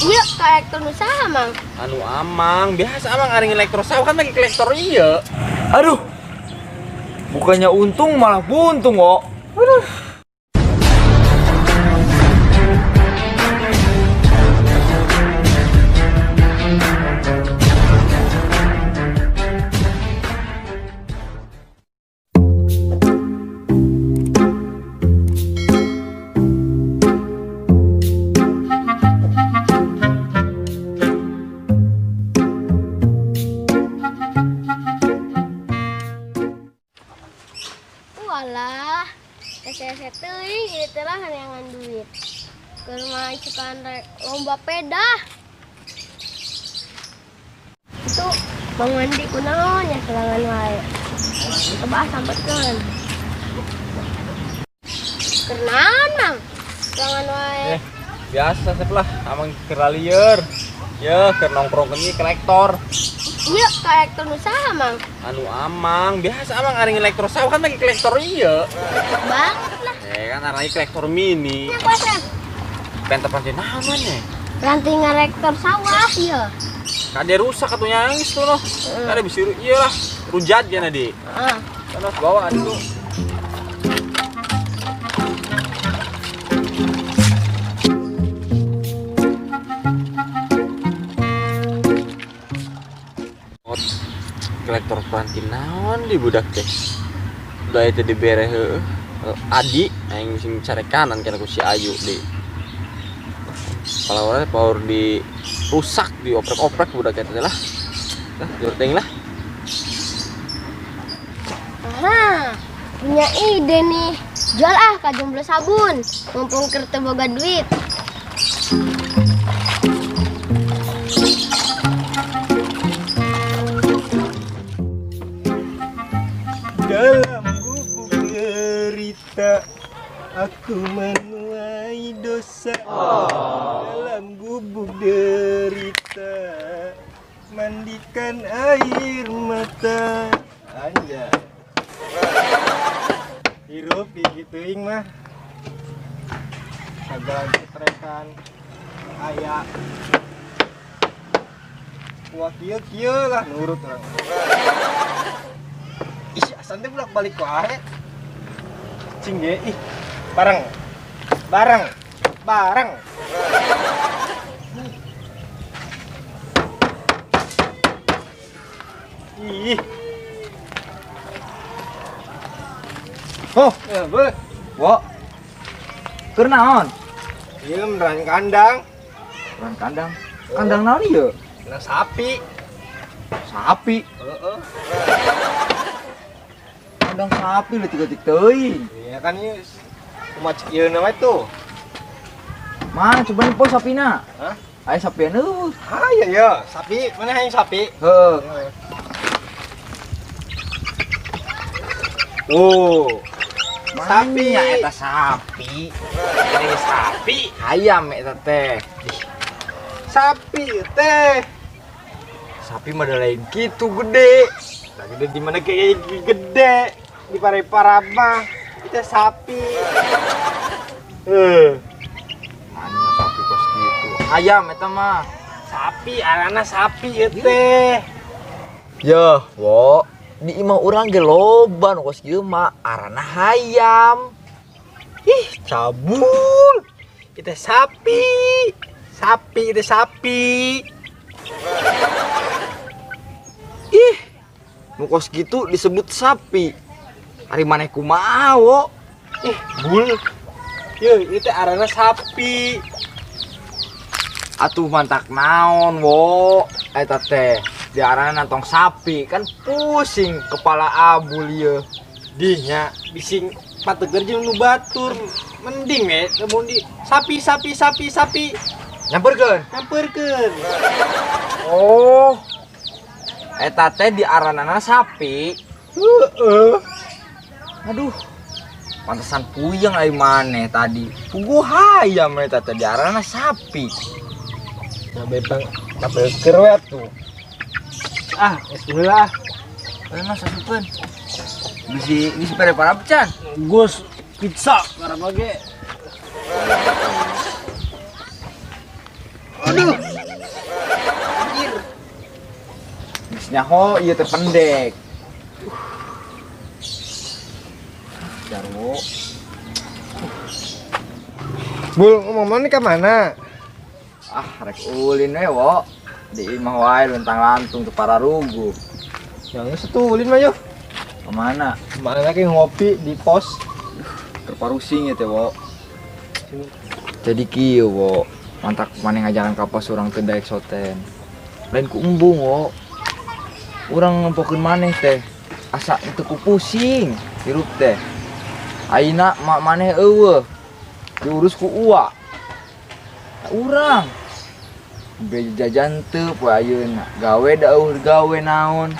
Iya, kolektor usaha, Mang. Anu amang, biasa amang aring elektro sawah kan lagi kolektor iya. Aduh, bukannya untung malah buntung kok. Aduh. Walah, saya teuing ieu teh lah neangan duit. Keur mah isukan lomba peda. Itu Bang Wandi kunaon ya selangan wae. Coba sampetkeun. Kenaon, Mang? Selangan wae. Biasa sebelah amang kira lieur. Ya, keur nongkrong ke kolektor. Iya, kolektor usaha, Mang. Anu amang, biasa amang aring elektro sawah kan lagi kolektor iya. Banget lah. Kan arahnya kolektor mini. Nya kuasa. Pentep pantai naon ya? Ranting rektor sawah ya. Kade rusak atuh nyangis tuh noh. Kade bisa iya lah, rujat ya nadi. Ah. Sana bawa adu. Kolektor peranti naon di budak teh. Udah itu dibere Adi yang sing cari kanan kan aku si Ayu di. Kalau orang power di rusak di oprek-oprek budak teh lah. Dah, jorteng lah. Aha, punya ide nih. Jual ke jomblo sabun. Mumpung keur teu boga duit. Dalam gubuk derita aku menuai dosa. Dalam gubuk derita mandikan air mata. Anjay. Hirup gitu ing mah. Sagalan ketrekan aya. Wah kieu lah nurut orang. Ih, asan teh bolak-balik wae. Cing ge, ih. Bareng. Ih. Oh, Ya, be. wo. Keur naon? Ieu meran kandang. Orang kandang. Kandang naon ieu? Nah, sapi. Sapi. Heeh. Kandang sapi leutik-leutik teuing. Iya kan ieu kumaha cek ieu nama itu. Mana coba nipo sapina? Hah? Aya sapi anu. Ah, iya ya, sapi. Mana yang sapi? Heuh. Oh. Sapi ya eta sapi. Ini sapi. Ayam eta teh. Sapi teh. Sapi mah da lain kitu gede. Nah, gede di mana kayak gede di Parepara mah itu sapi. Mana sapi kos gitu. Ayam eta mah. Sapi, arana sapi itu teh. Yeuh, wo. Di imah urang ge loba nu kos kieu mah arana hayam. Ih, cabul. Itu sapi. Sapi itu sapi. Ih, nu kos gitu disebut sapi. Ari maneh kumaha wo? Ih, bul. Yo, itu arana sapi. Atuh mantak naon wo? Eta teh diarana nantong sapi kan pusing kepala abul ieu. Dinya bising pateger jeung nu batur. Mending namun di sapi. Nyamperkeun. Nyamperkeun. Oh. Eta teh diaranana sapi. Heeh. Aduh. Pantesan puyeng ai maneh tadi. Puguh hayam eta teh diaranana sapi. Nah, bebang tapeker we atuh. Ah, bismillah. Ayeuna sasupeun. Bisi pere para pecan. Gus pizza karena bage. Aduh. nyaho iya terpendek. Jarwo. Bul, ngomong nih ke mana? Ah, rek ulin we, wo. Di imah wae luntang lantung tuh para rugu. Yang setulin mah yo. Kemana? Kemana lagi ngopi di pos? Terparusing ya teh, wo. Jadi kieu, wo. Mantak maneh ngajakan ka pos urang teu daek soten. Lain ku embung, wo. Urang ngempokeun maneh teh. Asa teu ku pusing hirup teh. Ayeuna mak maneh eueuh. Diurus ku uwa. Urang beja jajan teu poe ayeuna. Gawe da eueuh gawe naon.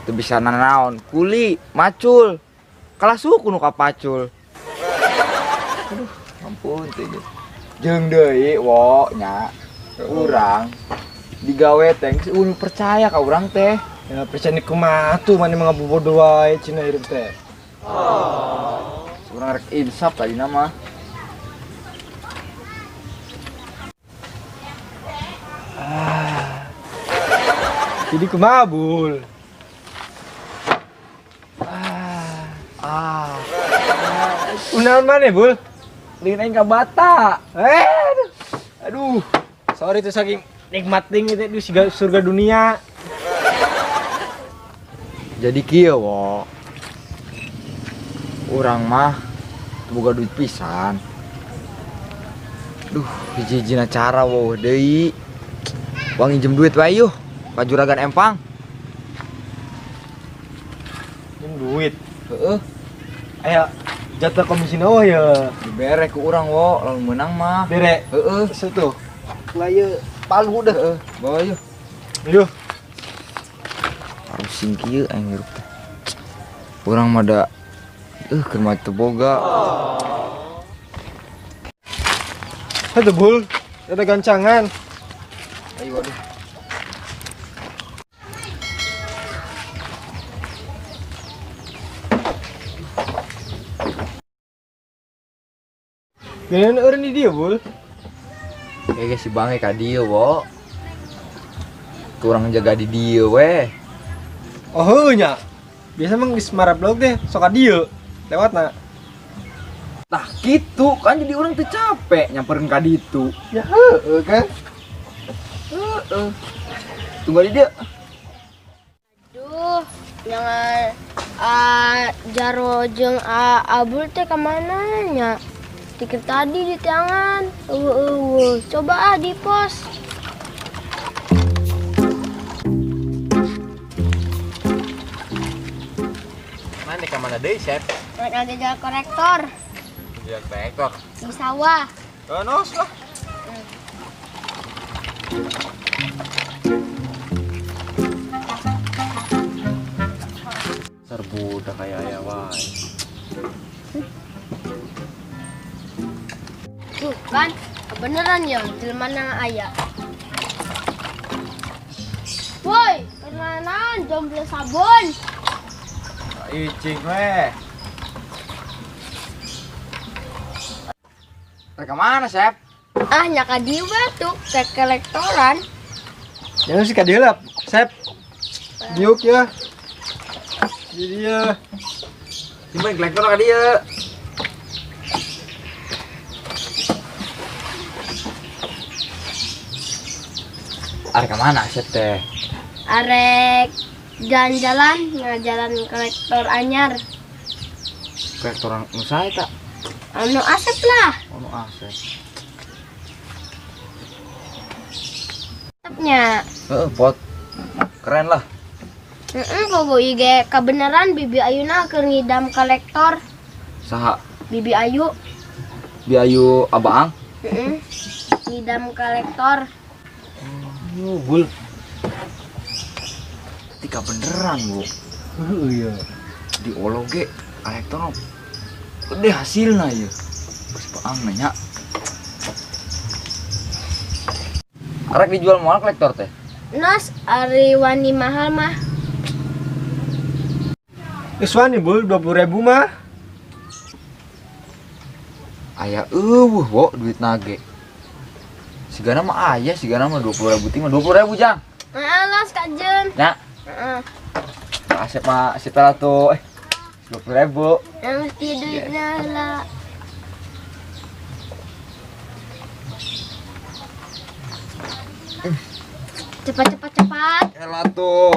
Teu bisa naon. Kuli, macul. Kalah suku nu kapacul. Aduh, ampun teh. Jeung deui wo nya. Urang digawe teh geus percaya ka urang teh. Ya percaya ni kumaha tuh mana ngabobodo wae cenah hirup teh. Urang rek insaf tadi nama. Jadi kumaha Bul? Unaon mana Bul? Lingin aing ka bata. Aduh. Sorry tuh saking nikmating itu di surga dunia. Jadi kieu wo. Urang mah boga duit pisan. Duh, hiji-hijina cara wo deui. Uang injem duit wae yuh. Ka Juragan Empang. Ini duit. Heeh, Aya jatah komisi nawa ya. dibere ku urang wo, lamun meunang mah. Bere. Heeh, Setu. Laya palu dah. heeh, bawa yuh. Aduh. Pusing kieu aing hirup teh. Urang mah da keur mah teu boga. Aduh Bul, ada gancangan. Ayo waduh. Gimana orang di dia Bul? Kayak si Bange ka dieu wo. Kurang jaga di dieu weh. Oh heunya. Biasa emang di Semarang blog deh, sok dia lewat nak. Tah gitu kan jadi orang teu capek nyamperin ka ditu. Ya heueuh kan. Heeh. Tunggu di dia. Aduh, jangan Jaro jeung Abul teh kemana nya? Tikir tadi di tangan. Coba di pos. Mana ke mana deui, Chef? Naik aja jalan korektor Dia ekor. di sawah. Nos lah. Serbudak kayak aya wae. Tuh kan, kebeneran ya, jelema nang aya. Woi, kenalan jomblo sabun. Icing weh. Reka mana, Sep? Ah, nyaka di batuk ke kolektoran. Jangan sih kadilap, Sep. Diuk ya. Jadi ya. Simpen kolektor ka dieu. Are ka mana, Sep teh? Arek jalan-jalan, ngajalan kolektor anyar. Kolektor nu sae ta? Anu asep lah. Ono Asep. Asepnya. Heeh, pot. Keren lah. Kogo ige kebeneran Bibi Ayuna keur ngidam kolektor. Saha? Bibi Ayu. Biayu Abaang. Ngidam kolektor. Bul. Tika beneran, Bu. Iya. Di ologe kolektor gede hasilna ieu. Geus Baang nanya. Arek dijual moal kolektor teh. Nos ari wani mahal mah. Iswani Bul 20.000 mah. Aya eueuh, wo duit nage. Sigana mah aya, sigana mah 20.000 ting mah 20.000 jang. Alas kajen. Nya, Heeh. Asep mah setelah tuh 20.000. Yang mesti duitnya lah. Cepat. Elah tuh.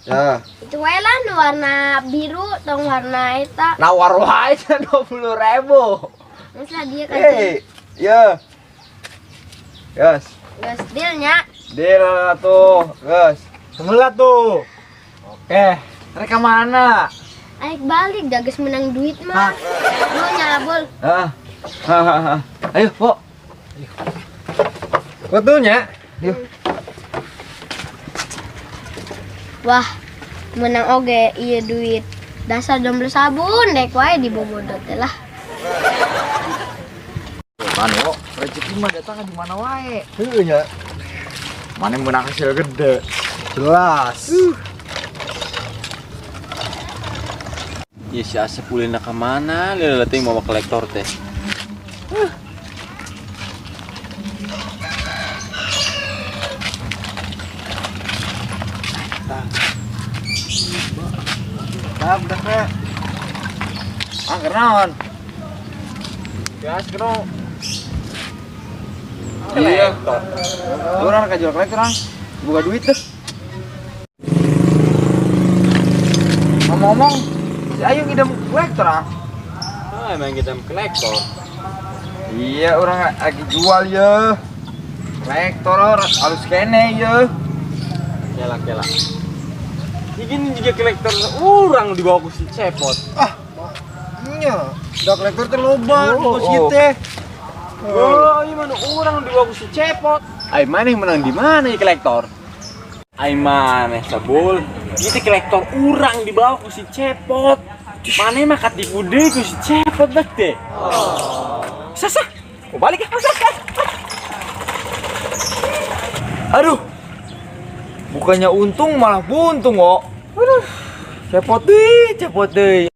Ya, Itu wae lah nu warna biru tong warna eta. nawar wae 20.000. Masa dia kan Ya. Gas. geus dealnya. Deal tuh, gas. Sebelah tuh. Oke. Mereka mana? Aik balik dah geus menang duit mah. Lu nyabul. Hahaha. Ayo, Pok. Fotonya. Yuk. Wah, menang oge ieu duit. Dasar jomblo sabun dek wae di Bobodot teh lah. Kan, Pok. Rezeki mah datang di mana wae. Heeh nya. Mana yang menang hasil gede. Jelas. Ya si Asep ulina ke mana? Lihat ting mau kolektor teh. Dah kak. Ah, kenaon? Ya sekarang. Iya. Orang ka jual kolektor orang. Buka duit tuh. Ngomong-ngomong, si Ayu ngidam kolektor ah. Emang kita kolektor. Iya, orang lagi jual ya. Kolektor harus kene ya. Kelak. Ini juga kolektor orang dibawa ku si Cepot. Iya. Udah kolektor teh loba, Oh, bos ieu oh. teh. Oh, ini mana orang dibawa ku si Cepot. Ai mana yang menang di mana ya kolektor? Ai mana sabul? Itu kolektor orang dibawa ku si Cepot. Mana mah katipu deui ku si Cepot dah teh. Sasa. Mau balik ya? Aduh. Bukannya untung malah buntung, Wok. Aduh. Cepot deui.